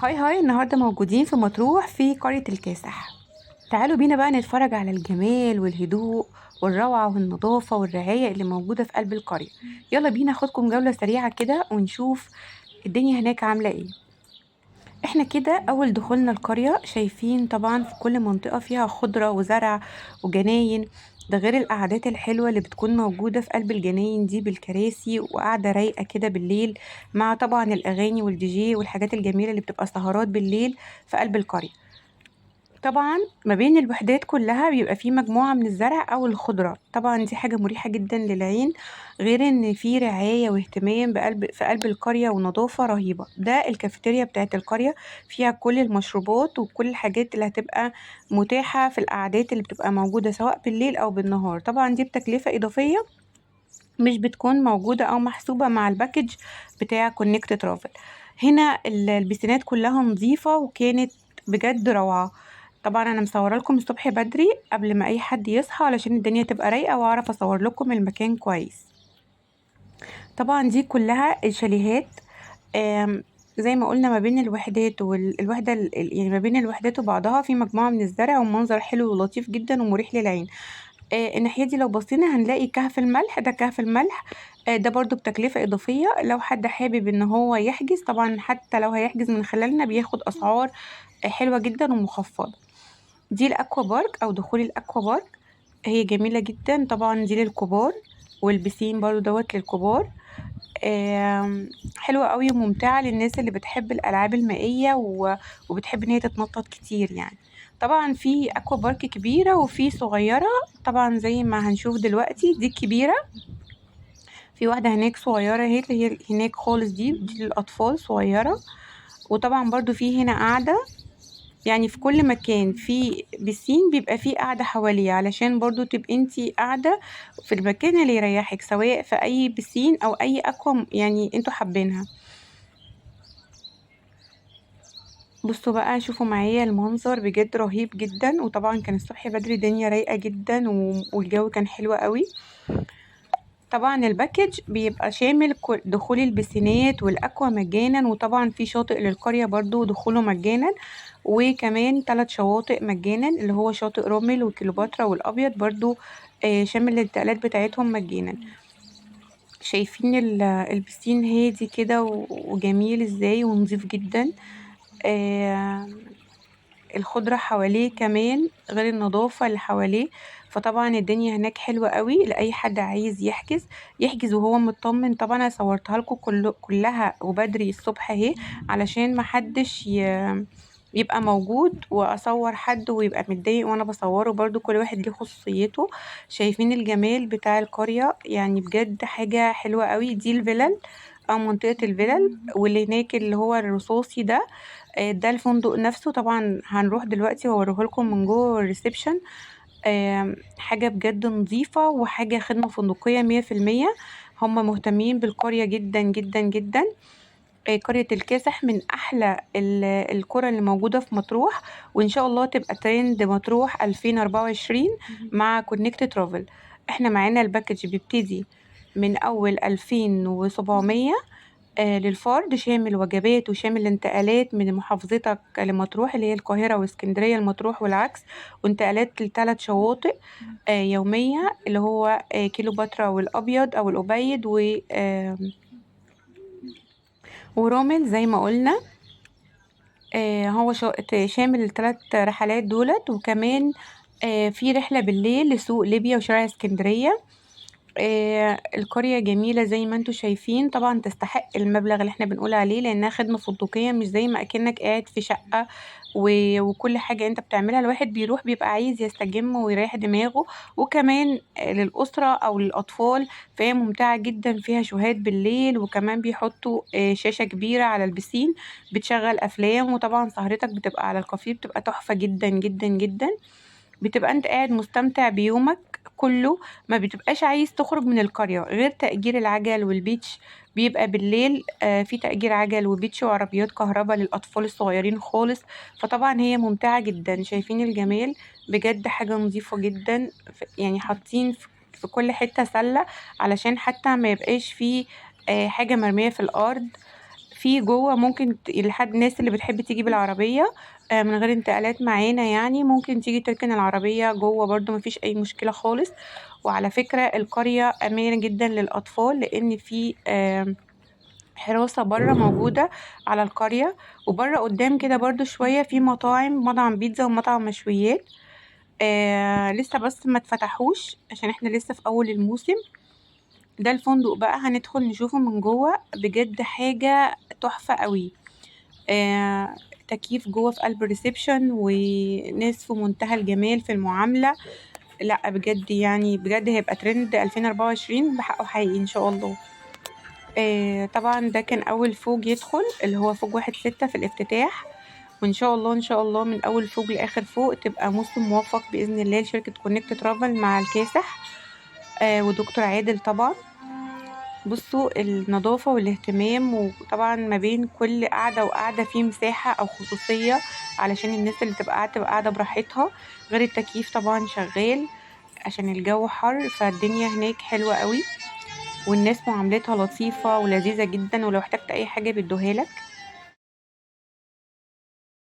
هاي هاي، النهاردة موجودين في مطروح في قرية الكاسح. تعالوا بينا بقى نتفرج على الجمال والهدوء والروعة والنظافة والرعاية اللي موجودة في قلب القرية. يلا بينا اخدكم جولة سريعة كده ونشوف الدنيا هناك عاملة ايه. احنا كده اول دخولنا القرية شايفين طبعا في كل منطقة فيها خضرة وزرع وجناين. ده غير القعدات الحلوة اللي بتكون موجودة في قلب الجناين دي بالكراسي وقعدة رايقة كده بالليل، مع طبعا الأغاني والدي جي والحاجات الجميلة اللي بتبقى سهرات بالليل في قلب القرية. طبعا ما بين الوحدات كلها بيبقى في مجموعة من الزرع أو الخضرة، طبعا دي حاجة مريحة جدا للعين، غير ان في رعاية واهتمام في قلب القرية ونظافة رهيبة. ده الكافيتيريا بتاعت القرية، فيها كل المشروبات وكل الحاجات اللي هتبقى متاحة في القعدات اللي بتبقى موجودة سواء بالليل أو بالنهار. طبعا دي بتكلفة إضافية مش بتكون موجودة أو محسوبة مع الباكج بتاع كونكت ترافل. هنا البيسينات كلها نظيفة وكانت بجد روعة. طبعا انا مصوره لكم الصبح بدري قبل ما اي حد يصحى علشان الدنيا تبقى رايقه واعرف اصور لكم المكان كويس. طبعا دي كلها الشاليهات. آم، زي ما قلنا ما بين الوحدات والوحده يعني ما بين الوحدات وبعضها في مجموعه من الزرع ومنظر حلو ولطيف جدا ومريح للعين. الناحية دي لو بصينا هنلاقي كهف الملح، ده كهف الملح. ده برضو بتكلفة إضافية لو حد حابب إن هو يحجز، طبعا حتى لو هيحجز من خلالنا بياخد أسعار حلوة جدا ومخفضة. دي الأكوا بارك أو دخول الأكوا بارك، هي جميلة جدا. طبعا دي للكبار، والبسين برضو دوت للكبار. حلوة قوي وممتعة للناس اللي بتحب الألعاب المائية وبتحب إن هي تتنطط كتير يعني. طبعا في أكوا بارك كبيرة وفي صغيرة. طبعا زي ما هنشوف دلوقتي دي الكبيرة، في واحدة هناك صغيرة اهي اللي هي هناك خالص، دي للأطفال صغيرة. وطبعا برضو في هنا قاعدة، يعني في كل مكان في بسين بيبقى فيه قاعدة حواليه علشان برضو تبقي انتي قاعدة في المكان اللي يريحك، سواء في أي بسين أو أي أكوا يعني انتوا حابينها. بصوا بقى شوفوا معايا المنظر بجد رهيب جدا. وطبعا كان الصبح بدري الدنيا رايقة جدا والجو كان حلو قوي. طبعا الباكج بيبقى شامل دخول البسينات والاكوا مجانا، وطبعا في شاطئ للقرية برضو دخوله مجانا، وكمان 3 شواطئ مجانا اللي هو شاطئ رومل وكليوباترا والابيض برضو. شامل الانتقالات بتاعتهم مجانا. شايفين البسين هادي كده وجميل ازاي ونظيف جدا. آه، الخضرة حواليه كمان غير النظافة اللي حواليه. فطبعا الدنيا هناك حلوة قوي لأي حد عايز يحجز وهو مطمن. طبعا انا صورتها لكم كلها وبدري الصبح اهي علشان محدش يبقى موجود واصور حد ويبقى متضايق وانا بصوره. برضو كل واحد ليه خصوصيته. شايفين الجمال بتاع القرية، يعني بجد حاجة حلوة قوي. دي الفلل او منطقة الفلل، واللي هناك اللي هو الرصاصي ده الفندق نفسه. طبعا هنروح دلوقتي واوريهولكم من جوه الريسبشن. حاجة بجد نظيفة وحاجة خدمة فندقية 100%. هم مهتمين بالقرية جدا جدا جدا. قرية الكاسح من أحلى القرى اللي موجودة في مطروح، وإن شاء الله تبقى ترند مطروح 2024 مع كونكت ترافل. احنا معانا الباكج بيبتدي من أول 2700 للفرد، شامل وجبات وشامل انتقالات من محافظتك لمطروح اللي هي القاهرة واسكندرية لمطروح والعكس، وانتقالات ل3 شواطئ يومية اللي هو كيلوباترا والأبيض أو الأبيض ورامل زي ما قلنا. هو شامل ال3 رحلات دولت، وكمان في رحلة بالليل لسوق ليبيا وشارع اسكندرية. القرية جميلة زي ما انتوا شايفين. طبعا تستحق المبلغ اللي احنا بنقول عليه لانها خدمة فندقية، مش زي ما اكنك قاعد في شقة وكل حاجة انت بتعملها. الواحد بيروح بيبقى عايز يستجم ويريح دماغه. وكمان للأسرة او للأطفال فهي ممتعة جدا، فيها شوهات بالليل، وكمان بيحطوا شاشة كبيرة على البسين بتشغل افلام. وطبعا سهرتك بتبقى على الكافيه بتبقى تحفة جدا جدا جدا. بتبقى انت قاعد مستمتع بيومك كله، ما بتبقاش عايز تخرج من القرية. غير تأجير العجل والبيتش، بيبقى بالليل في تأجير عجل وبيتش وعربيات كهرباء للأطفال الصغيرين خالص. فطبعا هي ممتعة جدا. شايفين الجمال بجد، حاجة نظيفة جدا. يعني حاطين في كل حتة سلة علشان حتى ما يبقاش فيه حاجة مرمية في الأرض. في جوه ممكن لحد الناس اللي بتحب تيجي بالعربية من غير انتقالات معانا، يعني ممكن تيجي تركن العربية جوه برضو مفيش اي مشكلة خالص. وعلى فكرة القرية امانة جدا للاطفال، لان في حراسة برا موجودة على القرية. وبرا قدام كده برضو شوية في مطعم بيتزا ومطعم مشويات. لسه بس ما اتفتحوش عشان احنا لسه في اول الموسم. ده الفندق بقى هندخل نشوفه من جوه، بجد حاجة تحفة قوي. تكييف جوه في قلب الريسبشن، وناس في منتهى الجمال في المعاملة. لا بجد يعني بجد هيبقى ترند 2024 بحقه حقيقي ان شاء الله. طبعا ده كان اول فوج يدخل، اللي هو فوج 1/6 في الافتتاح. وان شاء الله ان شاء الله من اول فوج لاخر فوق تبقى موسم موفق باذن الله لشركة كونكت ترافل مع الكاسح ودكتور عادل طبعا. بصوا النظافة والاهتمام، وطبعا ما بين كل قعدة وقعدة في مساحة أو خصوصية علشان الناس اللي تبقى قاعدة براحتها. غير التكييف طبعا شغال عشان الجو حر، فالدنيا هناك حلوة قوي. والناس معاملتها لطيفة ولذيذة جدا، ولو احتجت أي حاجة بيدوها لك.